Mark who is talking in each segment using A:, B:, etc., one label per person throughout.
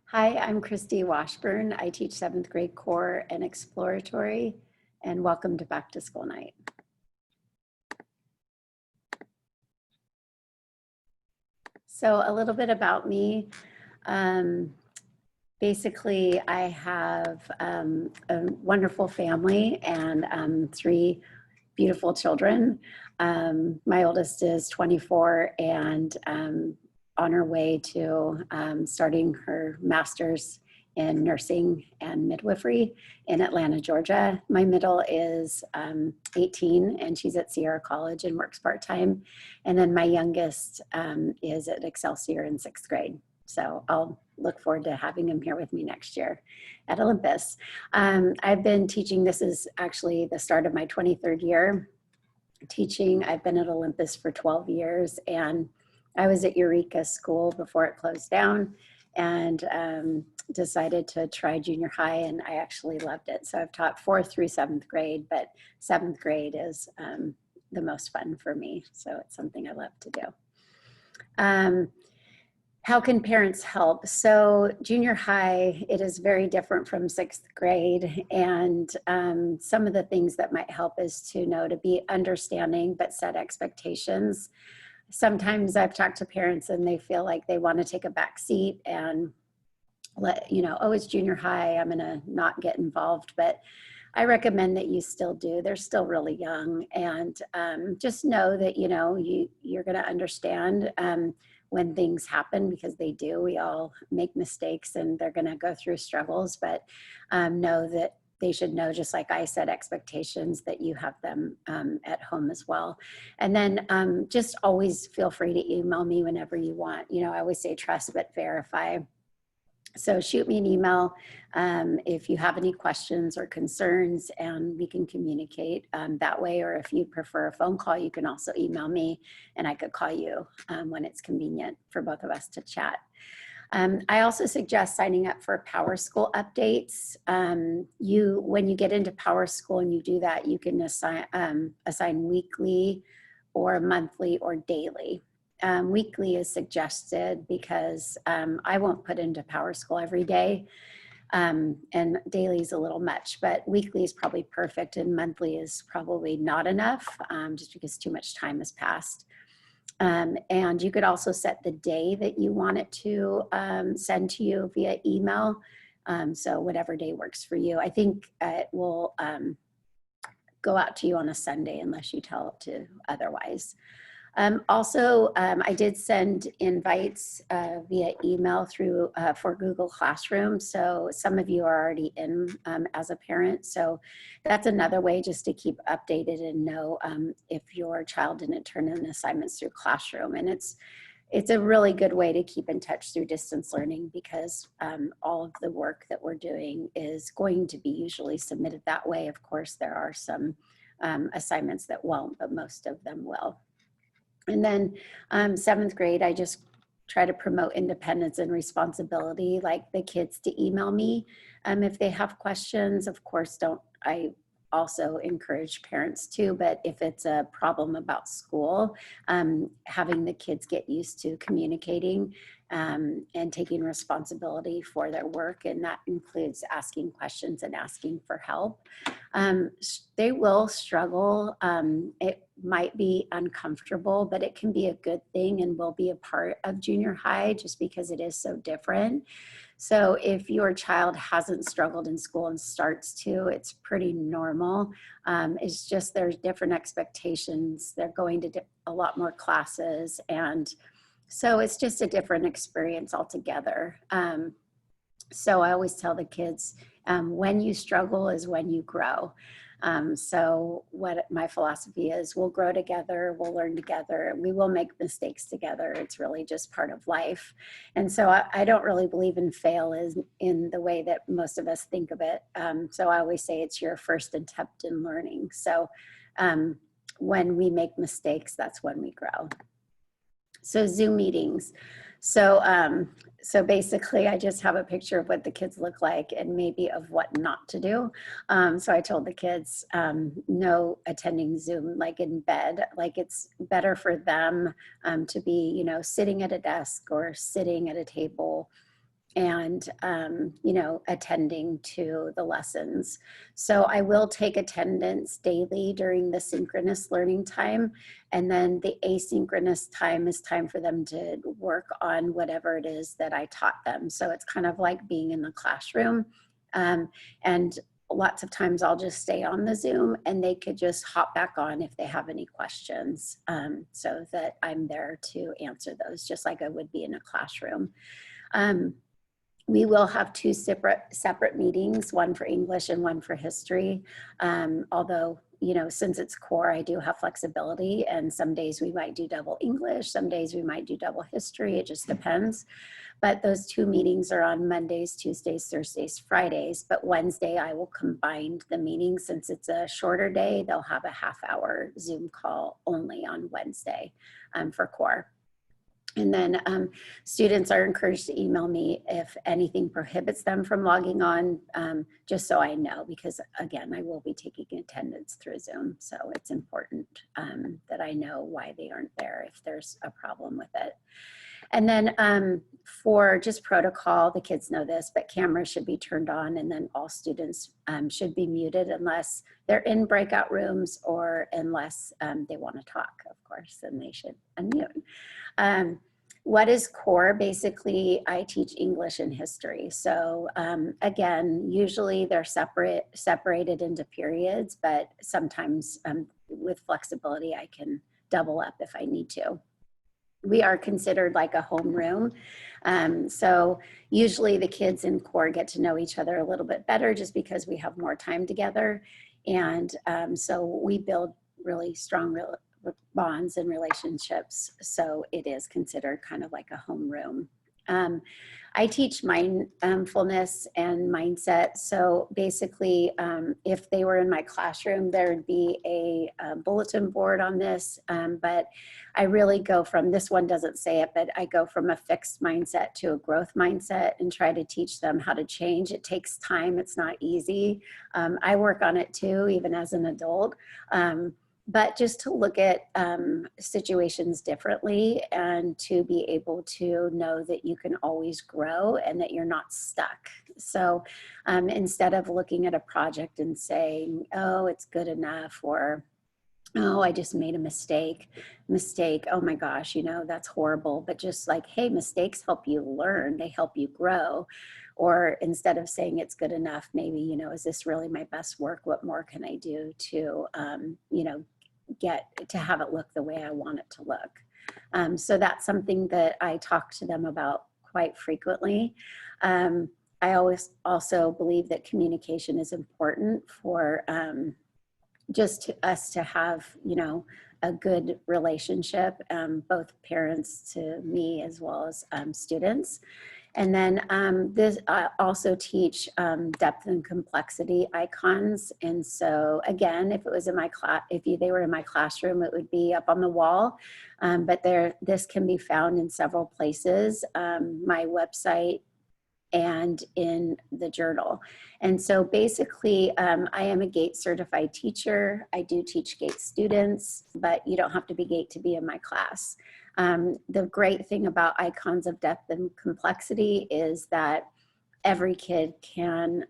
A: Hi, I'm Christy Washburn. I teach 7th grade core and exploratory, and welcome to Back to School Night. So a little bit about me. Basically, I have a wonderful family and 3 beautiful children. My oldest is 24 and on her way to starting her master's in nursing and midwifery in Atlanta, Georgia. My middle is 18 and she's at Sierra College and works part-time. And then my youngest is at Excelsior in 6th grade. So I'll look forward to having him here with me next year at Olympus. I've been teaching, this is actually the start of my 23rd year teaching. I've been at Olympus for 12 years and I was at Eureka School before it closed down and decided to try junior high, and I actually loved it. So I've taught 4th through 7th grade, but 7th grade is the most fun for me. So it's something I love to do. How can parents help? So junior high, it is very different from 6th grade. And some of the things that might help is to know to be understanding, but set expectations. Sometimes I've talked to parents and they feel like they want to take a back seat and let, oh, it's junior high, I'm gonna not get involved. But I recommend that you still do. They're still really young, and just know that, you're gonna understand when things happen, because they do. We all make mistakes and they're going to go through struggles, but know that they should know, just like I set expectations, that you have them at home as well. And then just always feel free to email me whenever you want. I always say trust but verify. So shoot me an email if you have any questions or concerns, and we can communicate that way. Or if you prefer a phone call, you can also email me and I could call you when it's convenient for both of us to chat. I also suggest signing up for Power School updates. When you get into Power School and you do that, you can assign weekly or monthly or daily. Weekly is suggested because I won't put into Power School every day, and daily is a little much, but weekly is probably perfect, and monthly is probably not enough just because too much time has passed. And you could also set the day that you want it to send to you via email. So whatever day works for you. I think it will go out to you on a Sunday unless you tell it to otherwise. I did send invites via email through for Google Classroom. So some of you are already in as a parent. So that's another way just to keep updated and know if your child didn't turn in assignments through Classroom. And it's a really good way to keep in touch through distance learning, because all of the work that we're doing is going to be usually submitted that way. Of course, there are some assignments that won't, but most of them will. And then 7th grade, I just try to promote independence and responsibility, like the kids to email me if they have questions. Of course, I also encourage parents to, but if it's a problem about school, having the kids get used to communicating and taking responsibility for their work, and that includes asking questions and asking for help. They will struggle. It might be uncomfortable, but it can be a good thing and will be a part of junior high just because it is so different. So if your child hasn't struggled in school and starts to, it's pretty normal. It's just there's different expectations. They're going to a lot more classes, and so it's just a different experience altogether. So I always tell the kids, when you struggle is when you grow. So what my philosophy is, we'll grow together, we'll learn together, we will make mistakes together. It's really just part of life. And so I don't really believe in fail in the way that most of us think of it. So I always say it's your first attempt in learning. So when we make mistakes, that's when we grow. So Zoom meetings. So basically I just have a picture of what the kids look like and maybe of what not to do. So I told the kids, no attending Zoom like in bed, like it's better for them to be, sitting at a desk or sitting at a table and you know, attending to the lessons. So I will take attendance daily during the synchronous learning time, and then the asynchronous time is time for them to work on whatever it is that I taught them. So it's kind of like being in the classroom, and lots of times I'll just stay on the Zoom and they could just hop back on if they have any questions, so that I'm there to answer those just like I would be in a classroom. We will have two separate meetings, one for English and one for history. Although, you know, since it's core, I do have flexibility, and some days we might do double English, some days we might do double history, it just depends. But those two meetings are on Mondays, Tuesdays, Thursdays, Fridays, but Wednesday I will combine the meetings. Since it's a shorter day, they'll have a half-hour Zoom call only on Wednesday for core. And then students are encouraged to email me if anything prohibits them from logging on, just so I know, because again, I will be taking attendance through Zoom. So it's important that I know why they aren't there if there's a problem with it. And then for just protocol, the kids know this, but cameras should be turned on, and then all students should be muted unless they're in breakout rooms or unless they want to talk, of course, then they should unmute. What is core? Basically, I teach English and history. So again, usually they're separated into periods, but sometimes with flexibility, I can double up if I need to. We are considered like a homeroom. So usually the kids in core get to know each other a little bit better just because we have more time together. And so we build really strong bonds and relationships. So it is considered kind of like a homeroom. I teach mindfulness and mindset. So basically, if they were in my classroom, there would be a bulletin board on this, but I really go from, this one doesn't say it, but I go from a fixed mindset to a growth mindset and try to teach them how to change. It takes time, it's not easy. I work on it too, even as an adult. But just to look at situations differently and to be able to know that you can always grow and that you're not stuck. So instead of looking at a project and saying, oh, it's good enough, or oh, I just made a mistake, oh my gosh, you know, that's horrible. But just like, hey, mistakes help you learn, they help you grow. Or instead of saying it's good enough, maybe, you know, is this really my best work? What more can I do to, you know, get to have it look the way I want it to look? So that's something that I talk to them about quite frequently. I always also believe that communication is important for just us to have, you know, a good relationship, both parents to me as well as students. And then I also teach depth and complexity icons. And so again, if it was in my class, they were in my classroom, it would be up on the wall. But this can be found in several places, my website and in the journal. And so basically, I am a GATE certified teacher. I do teach GATE students, but you don't have to be GATE to be in my class. The great thing about icons of depth and complexity is that every kid can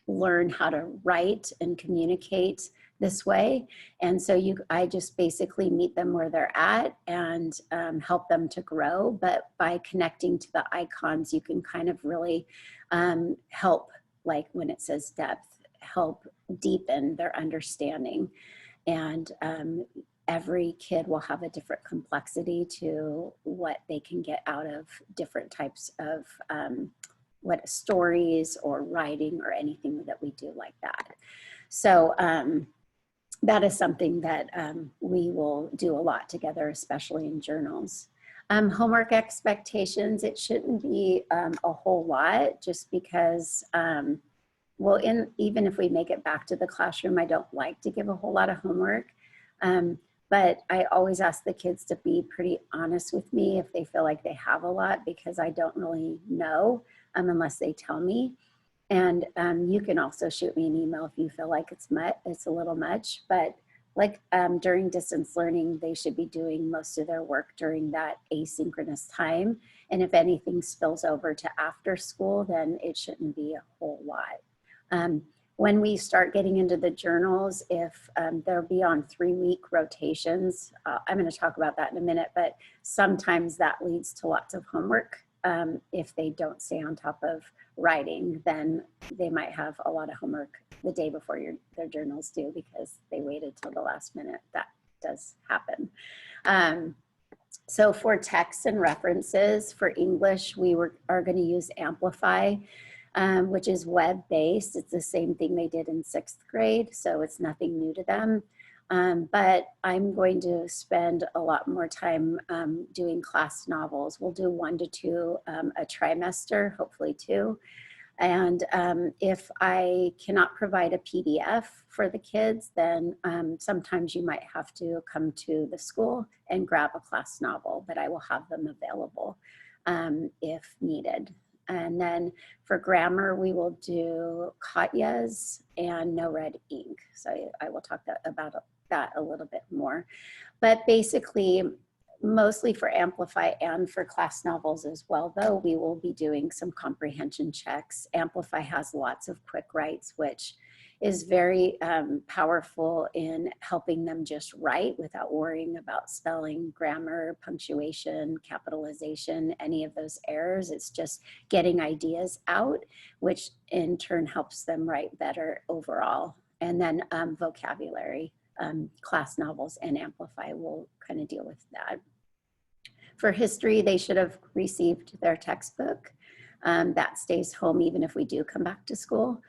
A: learn how to write and communicate this way. And so I just basically meet them where they're at and help them to grow. But by connecting to the icons, you can kind of really help, like when it says depth, help deepen their understanding. And every kid will have a different complexity to what they can get out of different types of what stories or writing or anything that we do like that. So that is something that we will do a lot together, especially in journals. Homework expectations, it shouldn't be a whole lot, just because, well, even if we make it back to the classroom, I don't like to give a whole lot of homework. But I always ask the kids to be pretty honest with me if they feel like they have a lot, because I don't really know unless they tell me. And you can also shoot me an email if you feel like it's a little much. But like during distance learning, they should be doing most of their work during that asynchronous time. And if anything spills over to after school, then it shouldn't be a whole lot. When we start getting into the journals, if they'll be on 3-week rotations, I'm going to talk about that in a minute, but sometimes that leads to lots of homework. If they don't stay on top of writing, then they might have a lot of homework the day before their journals due because they waited till the last minute. That does happen. So for texts and references for English, we are going to use Amplify, which is web-based. It's the same thing they did in 6th grade, so it's nothing new to them. But I'm going to spend a lot more time doing class novels. We'll do 1 to 2 a trimester, hopefully 2. And if I cannot provide a PDF for the kids, then sometimes you might have to come to the school and grab a class novel, but I will have them available if needed. And then for grammar, we will do Katya's and No Red Ink. So I will talk about that a little bit more. But basically, mostly for Amplify and for class novels as well, though, we will be doing some comprehension checks. Amplify has lots of quick writes, which is very powerful in helping them just write without worrying about spelling, grammar, punctuation, capitalization, any of those errors. It's just getting ideas out, which in turn helps them write better overall. And then vocabulary, class novels and Amplify will kind of deal with that. For history, they should have received their textbook. That stays home even if we do come back to school.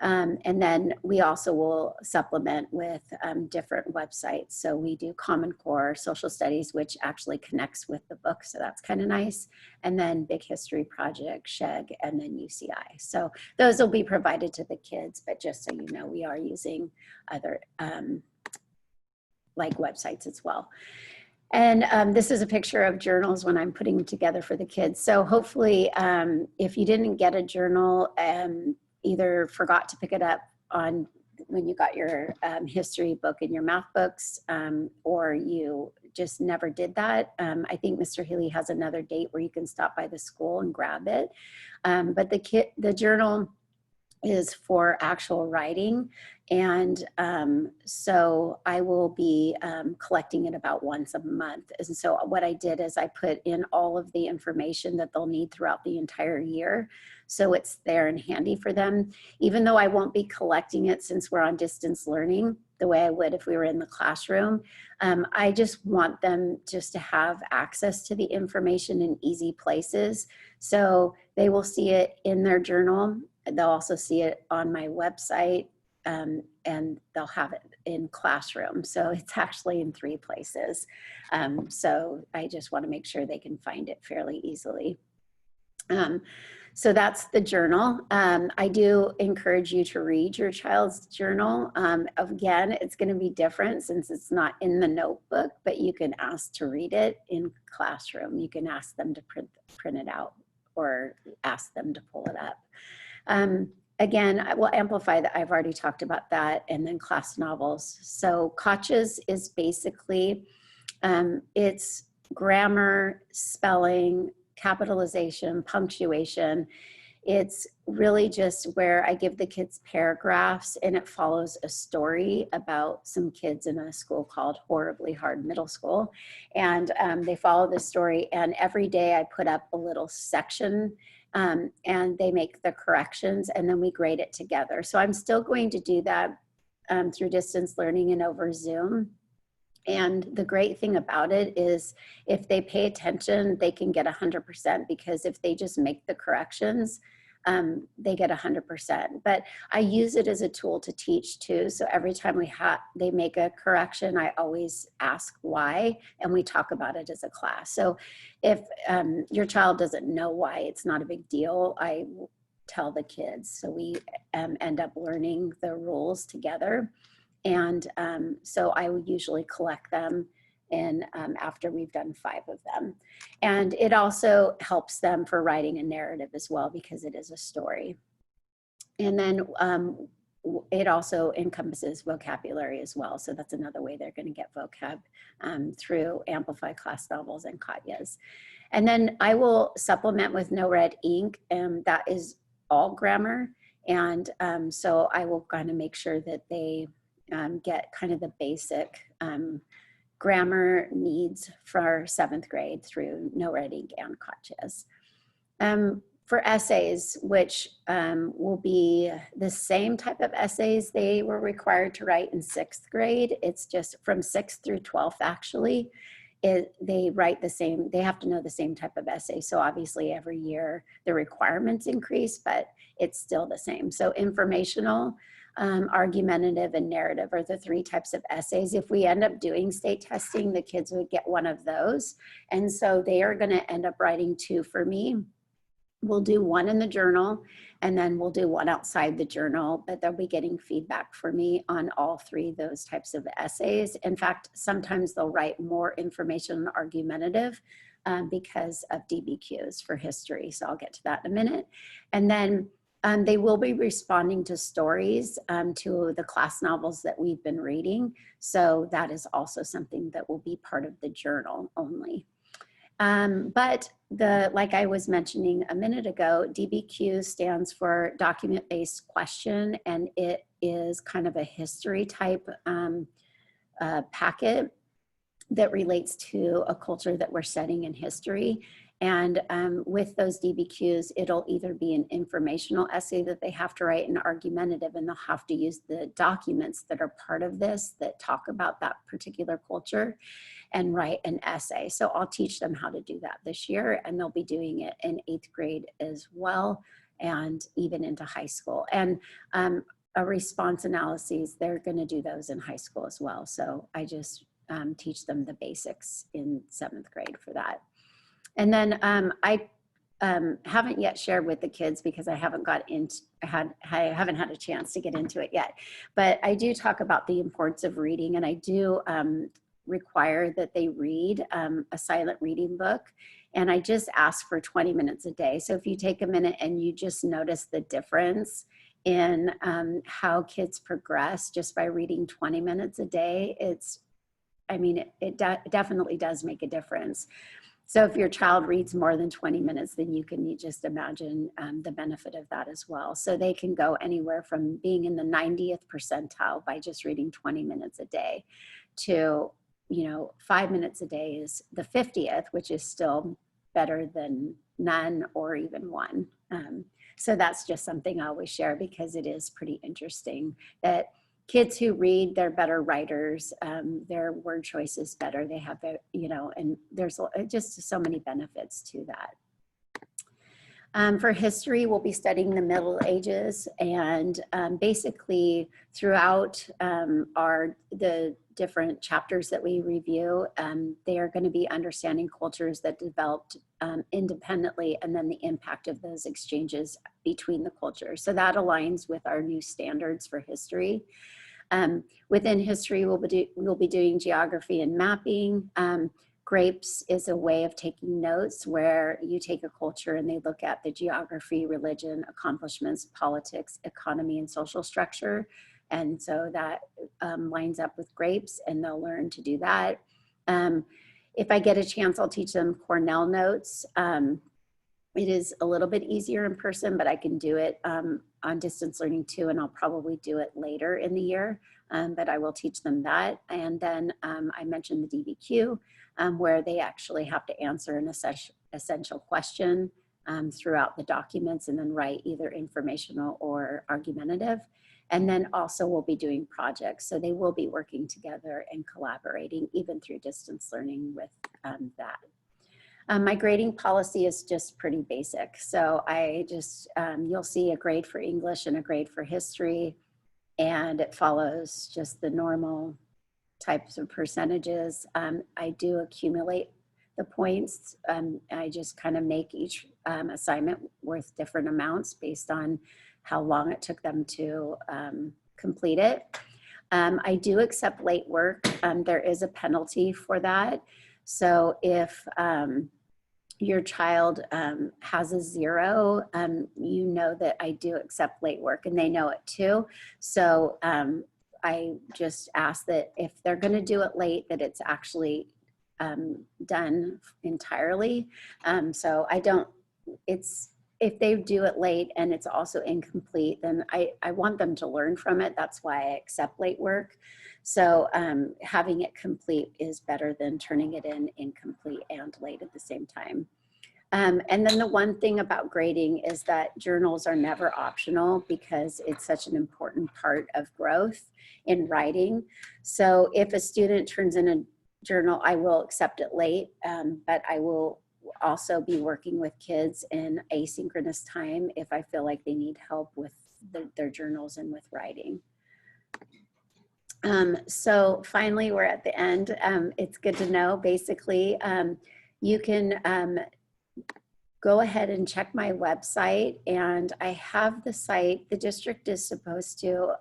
A: And then we also will supplement with different websites. So we do Common Core, Social Studies, which actually connects with the book. So that's kind of nice. And then Big History Project, SHEG, and then UCI. So those will be provided to the kids, but just so you know, we are using other like websites as well. And this is a picture of journals when I'm putting them together for the kids. So hopefully, if you didn't get a journal, either forgot to pick it up on when you got your history book and your math books, or you just never did that. I think Mr. Healy has another date where you can stop by the school and grab it. But the journal is for actual writing. And so I will be collecting it about once a month. And so what I did is I put in all of the information that they'll need throughout the entire year. So it's there and handy for them, even though I won't be collecting it since we're on distance learning the way I would if we were in the classroom. I just want them just to have access to the information in easy places. So they will see it in their journal. They'll also see it on my website, and they'll have it in classroom. So it's actually in 3 places. So I just want to make sure they can find it fairly easily. So that's the journal. I do encourage you to read your child's journal. Again, it's going to be different since it's not in the notebook, but you can ask to read it in classroom. You can ask them to print it out or ask them to pull it up. Again, I will amplify that. I've already talked about that, and then class novels. So Katya's is basically, it's grammar, spelling, capitalization, punctuation. It's really just where I give the kids paragraphs and it follows a story about some kids in a school called Horribly Hard Middle School. And they follow the story, and every day I put up a little section and they make the corrections, and then we grade it together. So I'm still going to do that through distance learning and over Zoom. And the great thing about it is if they pay attention, they can get 100%, because if they just make the corrections, they get 100%. But I use it as a tool to teach too. So every time they make a correction, I always ask why, and we talk about it as a class. So if your child doesn't know why, it's not a big deal. I tell the kids. So we end up learning the rules together. And so I would usually collect them in after we've done 5 of them. And it also helps them for writing a narrative as well, because it is a story. And then it also encompasses vocabulary as well. So that's another way they're going to get vocab through Amplify class novels and Katya's. And then I will supplement with No Red Ink, and that is all grammar. And so I will kind of make sure that they get kind of the basic grammar needs for 7th grade through No Red Ink and Katya's. For essays, which will be the same type of essays they were required to write in 6th grade. It's just from 6th through 12th, actually. They write the same, they have to know the same type of essay. So obviously every year the requirements increase, but it's still the same. So informational, argumentative, and narrative are the 3 types of essays. If we end up doing state testing, the kids would get one of those. And so they are gonna end up writing 2 for me. We'll do 1 in the journal, and then we'll do 1 outside the journal, but they'll be getting feedback for me on all 3 of those types of essays. In fact, sometimes they'll write more information and argumentative because of DBQs for history. So I'll get to that in a minute. And then they will be responding to stories, to the class novels that we've been reading. So that is also something that will be part of the journal only. But like I was mentioning a minute ago, DBQ stands for document-based question, and it is kind of a history type packet that relates to a culture that we're studying in history. And with those DBQs, it'll either be an informational essay that they have to write, an argumentative, and they'll have to use the documents that are part of this that talk about that particular culture and write an essay. So I'll teach them how to do that this year, and they'll be doing it in 8th grade as well, and even into high school. And a response analyses, they're gonna do those in high school as well. So I just teach them the basics in 7th grade for that. And then I haven't yet shared with the kids because I haven't haven't had a chance to get into it yet. But I do talk about the importance of reading, and I do require that they read a silent reading book. And I just ask for 20 minutes a day. So if you take a minute and you just notice the difference in how kids progress just by reading 20 minutes a day, it definitely does make a difference. So if your child reads more than 20 minutes, then you can just imagine the benefit of that as well. So they can go anywhere from being in the 90th percentile by just reading 20 minutes a day to, 5 minutes a day is the 50th, which is still better than none or even 1. So that's just something I always share because it is pretty interesting that kids who read, they're better writers, their word choice is better, they have, and there's just so many benefits to that. For history, we'll be studying the Middle Ages, and basically throughout the different chapters that we review, they are going to be understanding cultures that developed independently, and then the impact of those exchanges between the cultures. So that aligns with our new standards for history. Within history, we'll be doing geography and mapping. Grapes is a way of taking notes where you take a culture and they look at the geography, religion, accomplishments, politics, economy, and social structure. And so that lines up with grapes, and they'll learn to do that. If I get a chance, I'll teach them Cornell notes. It is a little bit easier in person, but I can do it on distance learning too, and I'll probably do it later in the year, but I will teach them that. And then I mentioned the DBQ, where they actually have to answer an essential question throughout the documents and then write either informational or argumentative. And then also we'll be doing projects. So they will be working together and collaborating even through distance learning with that. My grading policy is just pretty basic. So I just, you'll see a grade for English and a grade for history, and it follows just the normal types of percentages. I do accumulate the points. I just kind of make each assignment worth different amounts based on how long it took them to complete it. I do accept late work. There is a penalty for that. So if your child has a 0, you know that I do accept late work, and they know it too. So I just ask that if they're going to do it late, that it's actually done entirely. So I don't, if they do it late and it's also incomplete, then I want them to learn from it. That's why I accept late work. So having it complete is better than turning it in incomplete and late at the same time. And then the one thing about grading is that journals are never optional because it's such an important part of growth in writing. So if a student turns in a journal, I will accept it late, but I will also be working with kids in asynchronous time if I feel like they need help with their journals and with writing. So finally, we're at the end. It's good to know, basically, you can go ahead and check my website, and I have the site. The district is supposed to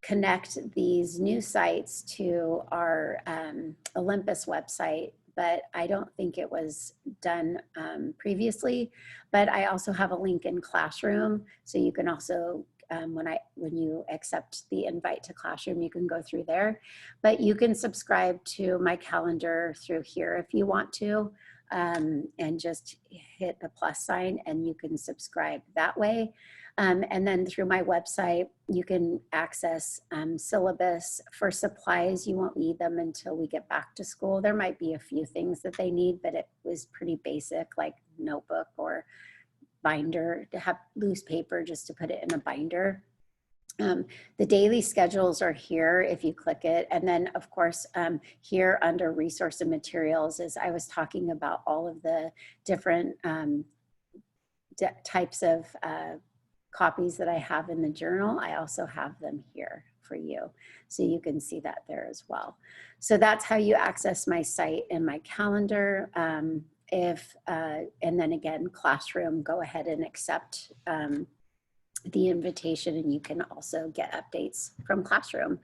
A: connect these new sites to our Olympus website, but I don't think it was done previously. But I also have a link in Classroom, so you can also, when you accept the invite to Classroom, you can go through there. But you can subscribe to my calendar through here if you want to, and just hit the plus sign and you can subscribe that way. And then through my website, you can access syllabus. For supplies, you won't need them until we get back to school. There might be a few things that they need, but it was pretty basic, like notebook or binder, to have loose paper just to put it in a binder. The daily schedules are here if you click it. And then of course, here under resource and materials, as I was talking about all of the different types of copies that I have in the journal, I also have them here for you. So you can see that there as well. So that's how you access my site and my calendar. And then again, Classroom, go ahead and accept the invitation, and you can also get updates from Classroom.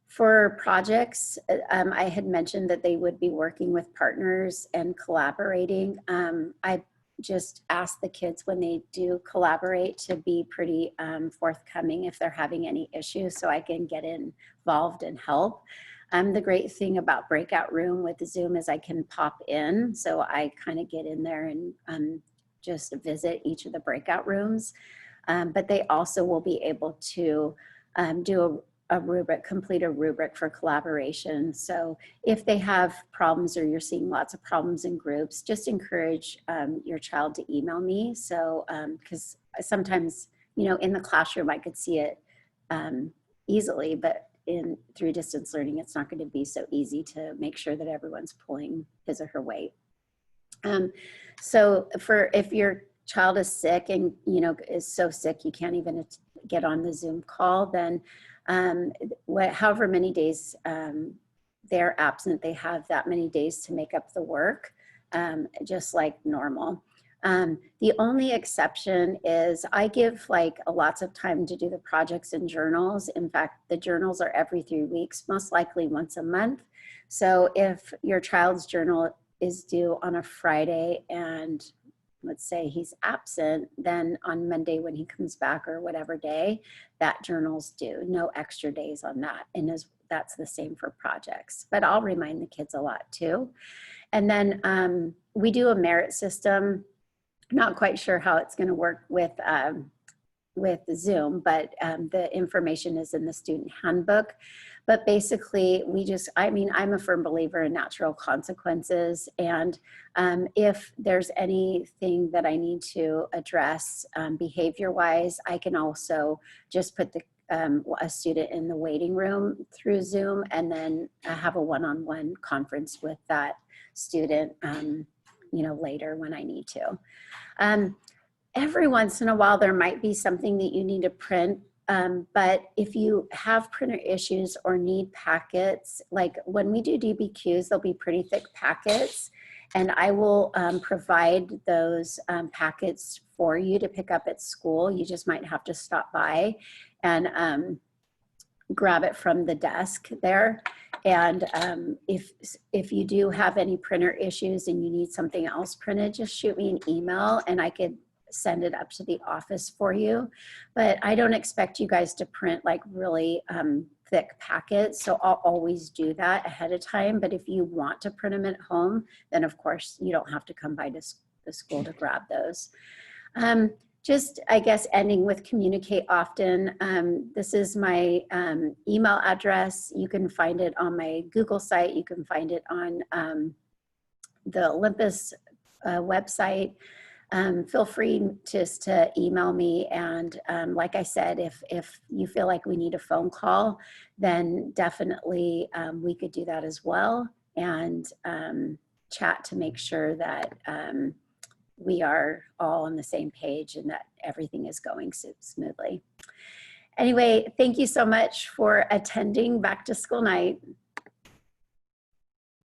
A: For projects, I had mentioned that they would be working with partners and collaborating. I just ask the kids when they do collaborate to be pretty forthcoming if they're having any issues, so I can get involved and help. The great thing about Breakout Room with Zoom is I can pop in, so I kind of get in there and just visit each of the breakout rooms. But they also will be able to do a rubric, complete a rubric for collaboration. So if they have problems or you're seeing lots of problems in groups, just encourage your child to email me. So, because sometimes, you know, in the classroom, I could see it easily, but through distance learning, it's not going to be so easy to make sure that everyone's pulling his or her weight. So if your child is sick and, you know, is so sick you can't even get on the Zoom call, then however many days they're absent, they have that many days to make up the work, just like normal. The only exception is I give like lots of time to do the projects and journals. In fact, the journals are every 3 weeks, most likely once a month. So if your child's journal is due on a Friday and let's say he's absent, then on Monday when he comes back or whatever day, that journal's due. No extra days on that. And that's the same for projects. But I'll remind the kids a lot too. And then we do a merit system. Not quite sure how it's going to work with Zoom, but the information is in the student handbook. But basically, I'm a firm believer in natural consequences. And if there's anything that I need to address behavior-wise, I can also just put a student in the waiting room through Zoom and then have a one-on-one conference with that student, you know, later when I need to. Every once in a while, there might be something that you need to print. But if you have printer issues or need packets, like when we do DBQs, they'll be pretty thick packets, and I will provide those packets for you to pick up at school. You just might have to stop by and grab it from the desk there. And if you do have any printer issues and you need something else printed, just shoot me an email and I could send it up to the office for you. But I don't expect you guys to print like really thick packets, so I'll always do that ahead of time. But if you want to print them at home, then of course you don't have to come by to the school to grab those. Just, I guess, ending with communicate often. This is my email address. You can find it on my Google site. You can find it on the Olympus website. Feel free just to email me. And like I said, if you feel like we need a phone call, then definitely we could do that as well, and chat to make sure that we are all on the same page and that everything is going smoothly. Anyway, thank you so much for attending Back to School Night.